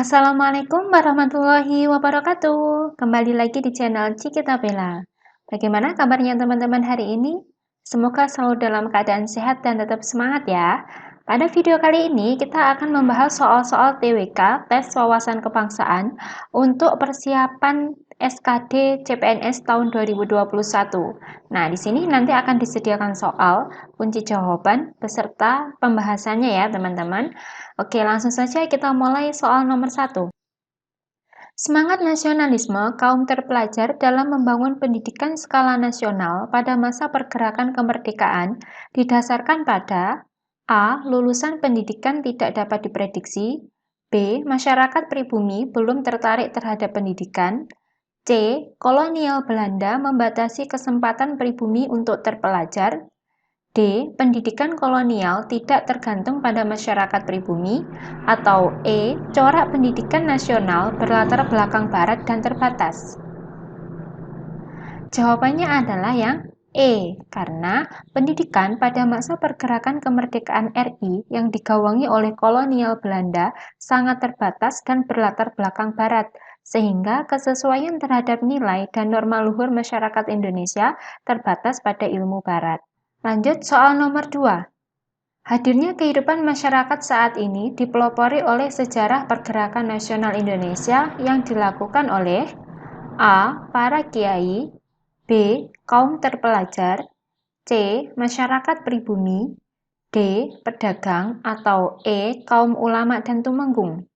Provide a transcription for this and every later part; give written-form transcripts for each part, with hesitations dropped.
Assalamualaikum warahmatullahi wabarakatuh. Kembali lagi di channel Cikita Bella. Bagaimana kabarnya teman-teman hari ini? Semoga selalu dalam keadaan sehat dan tetap semangat ya. Pada video kali ini kita akan membahas soal-soal TWK, tes wawasan kebangsaan, untuk persiapan SKD CPNS tahun 2021. Nah, di sini nanti akan disediakan soal, kunci jawaban, beserta pembahasannya ya teman-teman. Oke, langsung saja kita mulai soal nomor 1. Semangat nasionalisme kaum terpelajar dalam membangun pendidikan skala nasional pada masa pergerakan kemerdekaan didasarkan pada A. Lulusan pendidikan tidak dapat diprediksi. B. Masyarakat pribumi belum tertarik terhadap pendidikan. C. Kolonial Belanda membatasi kesempatan pribumi untuk terpelajar. D. Pendidikan kolonial tidak tergantung pada masyarakat pribumi. Atau E. Corak pendidikan nasional berlatar belakang barat dan terbatas. Jawabannya adalah yang E, karena pendidikan pada masa pergerakan kemerdekaan RI yang digawangi oleh kolonial Belanda sangat terbatas dan berlatar belakang barat, sehingga kesesuaian terhadap nilai dan norma luhur masyarakat Indonesia terbatas pada ilmu barat. Lanjut soal nomor 2. Hadirnya kehidupan masyarakat saat ini dipelopori oleh sejarah pergerakan nasional Indonesia yang dilakukan oleh A. Para kiai, B. Kaum terpelajar, C. Masyarakat pribumi, D. Pedagang, atau E. Kaum ulama dan tumenggung.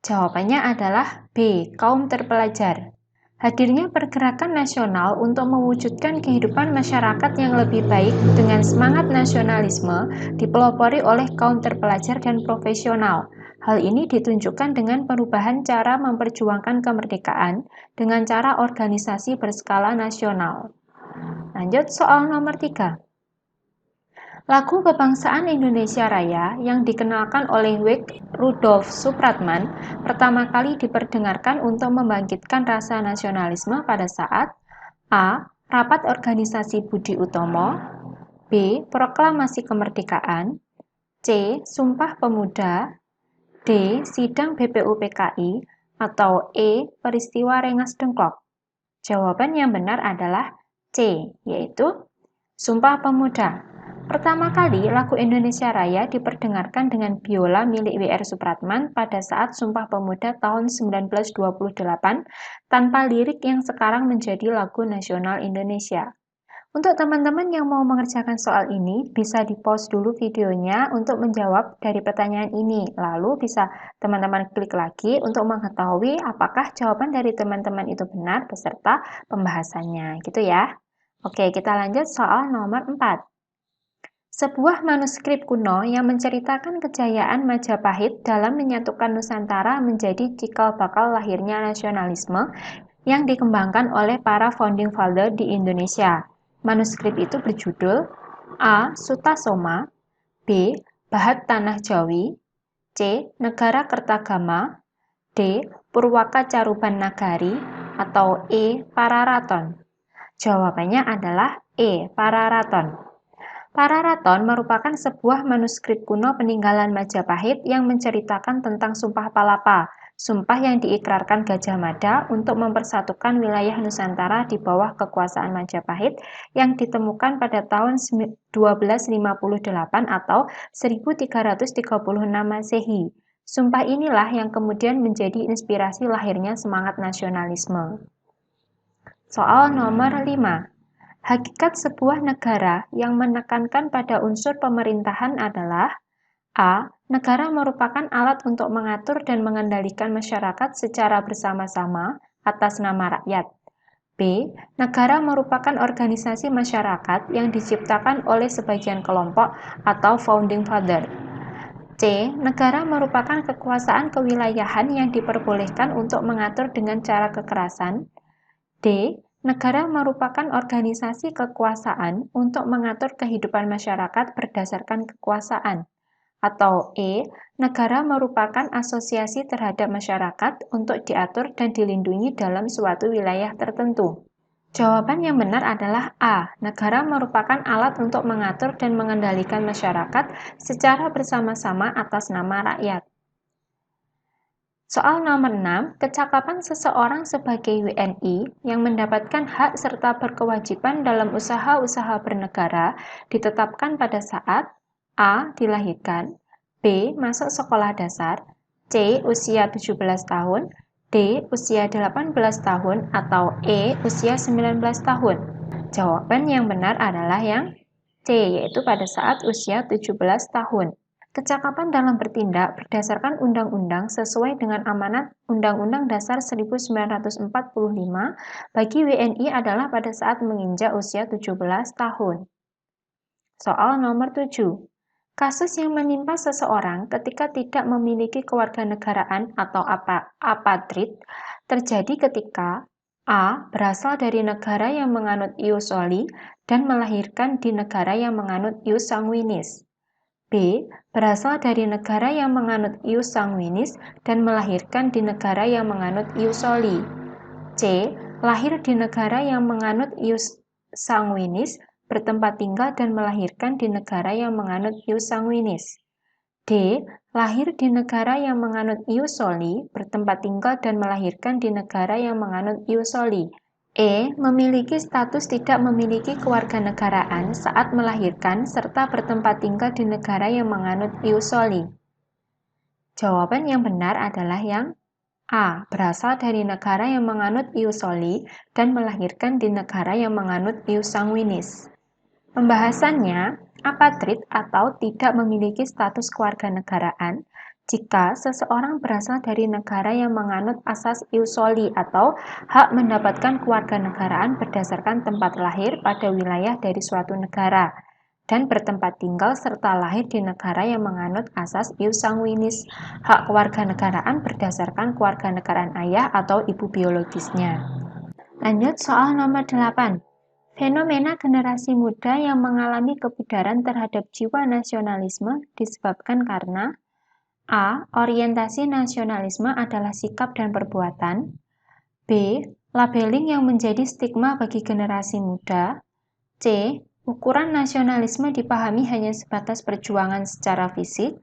Jawabannya adalah B. Kaum terpelajar. Hadirnya pergerakan nasional untuk mewujudkan kehidupan masyarakat yang lebih baik dengan semangat nasionalisme dipelopori oleh kaum terpelajar dan profesional. Hal ini ditunjukkan dengan perubahan cara memperjuangkan kemerdekaan dengan cara organisasi berskala nasional. Lanjut soal nomor 3. Lagu Kebangsaan Indonesia Raya yang dikenalkan oleh Wake Rudolf Supratman pertama kali diperdengarkan untuk membangkitkan rasa nasionalisme pada saat A. Rapat Organisasi Budi Utomo, B. Proklamasi Kemerdekaan, C. Sumpah Pemuda, D. Sidang BPUPKI, atau E. Peristiwa Rengas Dengklok. Jawaban yang benar adalah C, yaitu Sumpah Pemuda. Pertama kali lagu Indonesia Raya diperdengarkan dengan biola milik W.R. Supratman pada saat Sumpah Pemuda tahun 1928 tanpa lirik yang sekarang menjadi lagu nasional Indonesia. Untuk teman-teman yang mau mengerjakan soal ini, bisa di-pause dulu videonya untuk menjawab dari pertanyaan ini. Lalu bisa teman-teman klik lagi untuk mengetahui apakah jawaban dari teman-teman itu benar beserta pembahasannya. Gitu ya. Oke, kita lanjut soal nomor 4. Sebuah manuskrip kuno yang menceritakan kejayaan Majapahit dalam menyatukan Nusantara menjadi cikal bakal lahirnya nasionalisme yang dikembangkan oleh para founding father di Indonesia. Manuskrip itu berjudul A. Sutasoma, B. Bahat Tanah Jawi, C. Negara Kertagama, D. Purwaka Caruban Nagari, atau E. Pararaton. Jawabannya adalah E. Pararaton. Pararaton merupakan sebuah manuskrip kuno peninggalan Majapahit yang menceritakan tentang Sumpah Palapa, sumpah yang diikrarkan Gajah Mada untuk mempersatukan wilayah Nusantara di bawah kekuasaan Majapahit yang ditemukan pada tahun 1258 atau 1336 Masehi. Sumpah inilah yang kemudian menjadi inspirasi lahirnya semangat nasionalisme. Soal nomor 5. Hakikat sebuah negara yang menekankan pada unsur pemerintahan adalah A. Negara merupakan alat untuk mengatur dan mengendalikan masyarakat secara bersama-sama atas nama rakyat. B. Negara merupakan organisasi masyarakat yang diciptakan oleh sebagian kelompok atau founding father. C. Negara merupakan kekuasaan kewilayahan yang diperbolehkan untuk mengatur dengan cara kekerasan. D. Negara merupakan organisasi kekuasaan untuk mengatur kehidupan masyarakat berdasarkan kekuasaan. Atau E. Negara merupakan asosiasi terhadap masyarakat untuk diatur dan dilindungi dalam suatu wilayah tertentu. Jawaban yang benar adalah A. Negara merupakan alat untuk mengatur dan mengendalikan masyarakat secara bersama-sama atas nama rakyat. Soal nomor 6, kecakapan seseorang sebagai WNI yang mendapatkan hak serta berkewajiban dalam usaha-usaha bernegara ditetapkan pada saat A. Dilahirkan, B. Masuk sekolah dasar, C. Usia 17 tahun, D. Usia 18 tahun, atau E. Usia 19 tahun. Jawaban yang benar adalah yang C, yaitu pada saat usia 17 tahun. Kecakapan dalam bertindak berdasarkan undang-undang sesuai dengan amanat Undang-Undang Dasar 1945 bagi WNI adalah pada saat menginjak usia 17 tahun. Soal nomor 7. Kasus yang menimpa seseorang ketika tidak memiliki kewarganegaraan atau apatrid terjadi ketika A. Berasal dari negara yang menganut ius soli dan melahirkan di negara yang menganut ius sanguinis. B. Berasal dari negara yang menganut ius sanguinis dan melahirkan di negara yang menganut ius soli. C. Lahir di negara yang menganut ius sanguinis, bertempat tinggal dan melahirkan di negara yang menganut ius sanguinis. D. Lahir di negara yang menganut ius soli, bertempat tinggal dan melahirkan di negara yang menganut ius soli. E. Memiliki status tidak memiliki kewarganegaraan saat melahirkan serta bertempat tinggal di negara yang menganut ius soli. Jawaban yang benar adalah yang A. Berasal dari negara yang menganut ius soli dan melahirkan di negara yang menganut ius sanguinis. Pembahasannya, apatrid atau tidak memiliki status kewarganegaraan jika seseorang berasal dari negara yang menganut asas ius soli atau hak mendapatkan kewarganegaraan berdasarkan tempat lahir pada wilayah dari suatu negara dan bertempat tinggal serta lahir di negara yang menganut asas ius sanguinis, hak kewarganegaraan berdasarkan kewarganegaraan ayah atau ibu biologisnya. Lanjut soal nomor 8. Fenomena generasi muda yang mengalami kebudaran terhadap jiwa nasionalisme disebabkan karena A. Orientasi nasionalisme adalah sikap dan perbuatan. B. Labeling yang menjadi stigma bagi generasi muda. C. Ukuran nasionalisme dipahami hanya sebatas perjuangan secara fisik.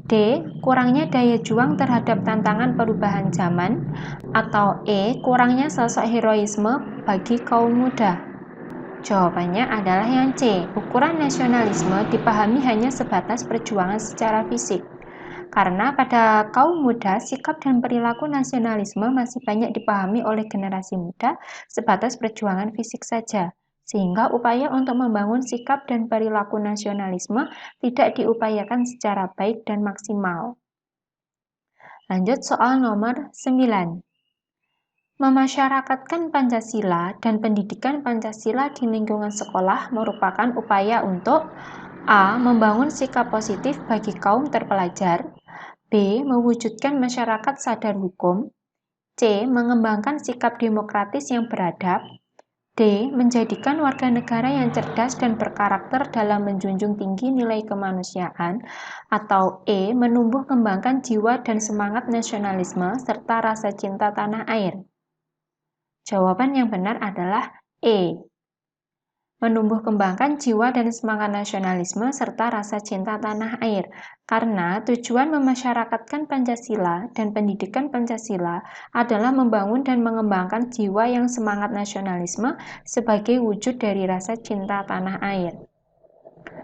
D. Kurangnya daya juang terhadap tantangan perubahan zaman. Atau E. Kurangnya sosok heroisme bagi kaum muda. Jawabannya adalah yang C. Ukuran nasionalisme dipahami hanya sebatas perjuangan secara fisik. Karena pada kaum muda, sikap dan perilaku nasionalisme masih banyak dipahami oleh generasi muda sebatas perjuangan fisik saja. Sehingga upaya untuk membangun sikap dan perilaku nasionalisme tidak diupayakan secara baik dan maksimal. Lanjut soal nomor 9. Memasyarakatkan Pancasila dan pendidikan Pancasila di lingkungan sekolah merupakan upaya untuk A. Membangun sikap positif bagi kaum terpelajar. B. Mewujudkan masyarakat sadar hukum. C. Mengembangkan sikap demokratis yang beradab. D. Menjadikan warga negara yang cerdas dan berkarakter dalam menjunjung tinggi nilai kemanusiaan. Atau E. Menumbuh kembangkan jiwa dan semangat nasionalisme serta rasa cinta tanah air. Jawaban yang benar adalah E. Menumbuh kembangkan jiwa dan semangat nasionalisme serta rasa cinta tanah air. Karena tujuan memasyarakatkan Pancasila dan pendidikan Pancasila adalah membangun dan mengembangkan jiwa yang semangat nasionalisme sebagai wujud dari rasa cinta tanah air.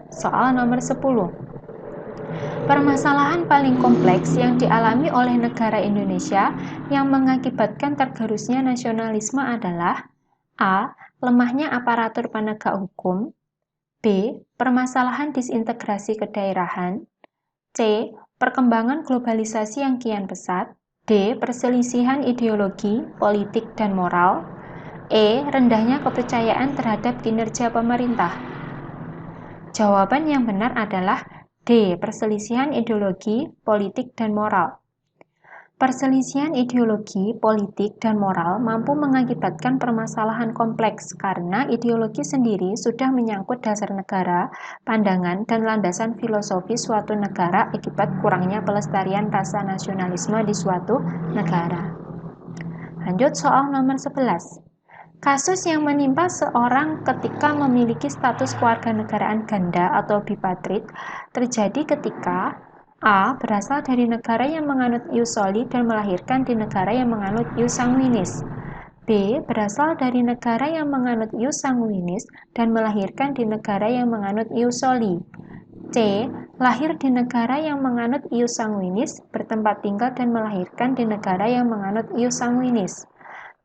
Soal nomor 10. Permasalahan paling kompleks yang dialami oleh negara Indonesia yang mengakibatkan tergerusnya nasionalisme adalah A. Lemahnya aparatur penegak hukum. B. Permasalahan disintegrasi kedaerahan. C. Perkembangan globalisasi yang kian pesat. D. Perselisihan ideologi, politik, dan moral. E. Rendahnya kepercayaan terhadap kinerja pemerintah. Jawaban yang benar adalah D. Perselisihan ideologi, politik, dan moral. Perselisihan ideologi, politik, dan moral mampu mengakibatkan permasalahan kompleks karena ideologi sendiri sudah menyangkut dasar negara, pandangan, dan landasan filosofi suatu negara akibat kurangnya pelestarian rasa nasionalisme di suatu negara. Lanjut soal nomor 11. Kasus yang menimpa seorang ketika memiliki status kewarganegaraan ganda atau bipatrid terjadi ketika A. Berasal dari negara yang menganut ius soli dan melahirkan di negara yang menganut ius sanguinis. B. Berasal dari negara yang menganut ius sanguinis dan melahirkan di negara yang menganut ius soli. C. Lahir di negara yang menganut ius sanguinis, bertempat tinggal dan melahirkan di negara yang menganut ius sanguinis.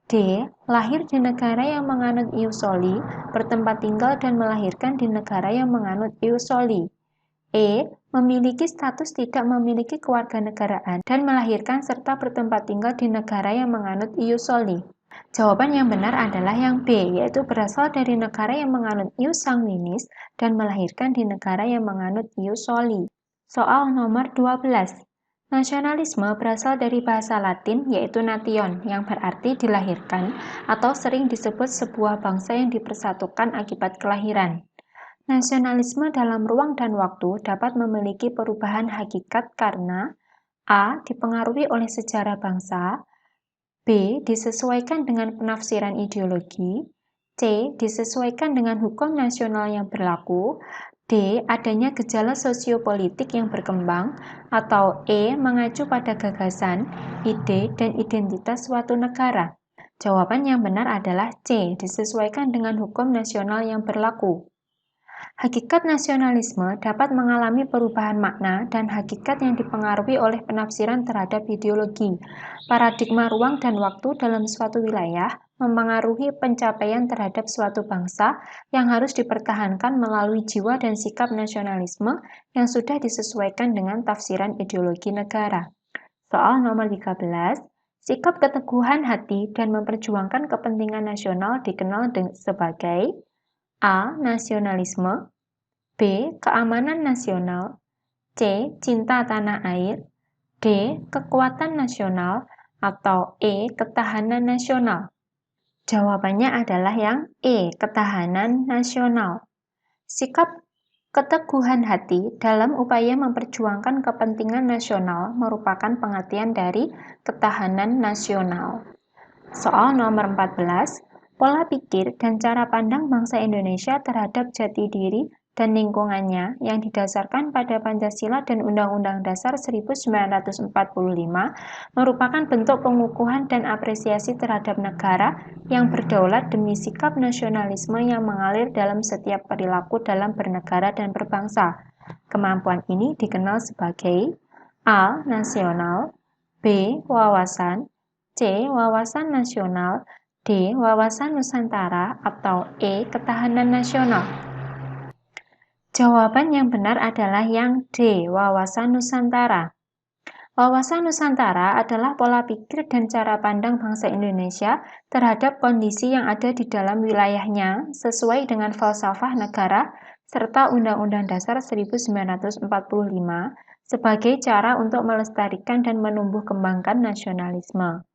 D. Lahir di negara yang menganut ius soli, bertempat tinggal dan melahirkan di negara yang menganut ius soli. E. Memiliki status tidak memiliki kewarganegaraan dan melahirkan serta bertempat tinggal di negara yang menganut ius soli. Jawaban yang benar adalah yang B, yaitu berasal dari negara yang menganut ius sanguinis dan melahirkan di negara yang menganut ius soli. Soal nomor 12. Nasionalisme berasal dari bahasa Latin yaitu nation yang berarti dilahirkan atau sering disebut sebuah bangsa yang dipersatukan akibat kelahiran. Nasionalisme dalam ruang dan waktu dapat memiliki perubahan hakikat karena A. Dipengaruhi oleh sejarah bangsa, B. Disesuaikan dengan penafsiran ideologi, C. Disesuaikan dengan hukum nasional yang berlaku, D. Adanya gejala sosiopolitik yang berkembang, atau E. Mengacu pada gagasan, ide, dan identitas suatu negara. Jawaban yang benar adalah C. Disesuaikan dengan hukum nasional yang berlaku. Hakikat nasionalisme dapat mengalami perubahan makna dan hakikat yang dipengaruhi oleh penafsiran terhadap ideologi. Paradigma ruang dan waktu dalam suatu wilayah mempengaruhi pencapaian terhadap suatu bangsa yang harus dipertahankan melalui jiwa dan sikap nasionalisme yang sudah disesuaikan dengan tafsiran ideologi negara. Soal nomor 13, sikap keteguhan hati dan memperjuangkan kepentingan nasional dikenal sebagai A. Nasionalisme, B. Keamanan nasional, C. Cinta tanah air, D. Kekuatan nasional, atau E. Ketahanan nasional. Jawabannya adalah yang E. Ketahanan nasional. Sikap keteguhan hati dalam upaya memperjuangkan kepentingan nasional merupakan pengertian dari ketahanan nasional. Soal nomor 14, pola pikir dan cara pandang bangsa Indonesia terhadap jati diri dan lingkungannya yang didasarkan pada Pancasila dan Undang-Undang Dasar 1945 merupakan bentuk pengukuhan dan apresiasi terhadap negara yang berdaulat demi sikap nasionalisme yang mengalir dalam setiap perilaku dalam bernegara dan berbangsa. Kemampuan ini dikenal sebagai A. Nasional, B. Wawasan, C. Wawasan nasional, D. Wawasan Nusantara, atau E. Ketahanan nasional. Jawaban yang benar adalah yang D. Wawasan Nusantara. Wawasan Nusantara adalah pola pikir dan cara pandang bangsa Indonesia terhadap kondisi yang ada di dalam wilayahnya sesuai dengan falsafah negara serta Undang-Undang Dasar 1945 sebagai cara untuk melestarikan dan menumbuh kembangkan nasionalisme.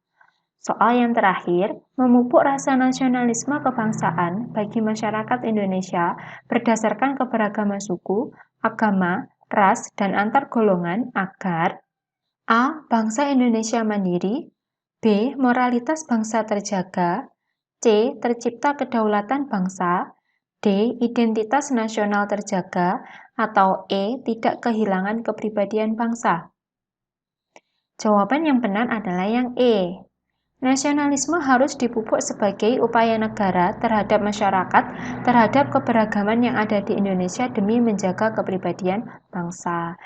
Soal yang terakhir, memupuk rasa nasionalisme kebangsaan bagi masyarakat Indonesia berdasarkan keberagaman suku, agama, ras, dan antar golongan agar A. Bangsa Indonesia mandiri, B. Moralitas bangsa terjaga, C. Tercipta kedaulatan bangsa, D. Identitas nasional terjaga, atau E. Tidak kehilangan kepribadian bangsa. Jawaban yang benar adalah yang E. Nasionalisme harus dipupuk sebagai upaya negara terhadap masyarakat, terhadap keberagaman yang ada di Indonesia demi menjaga kepribadian bangsa.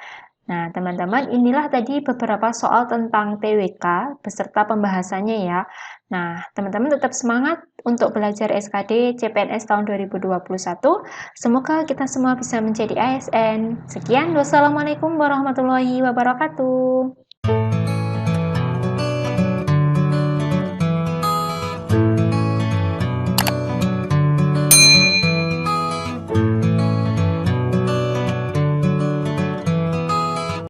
Nah, teman-teman, inilah tadi beberapa soal tentang TWK beserta pembahasannya ya. Nah, teman-teman tetap semangat untuk belajar SKD CPNS tahun 2021. Semoga kita semua bisa menjadi ASN. Sekian, wassalamualaikum warahmatullahi wabarakatuh.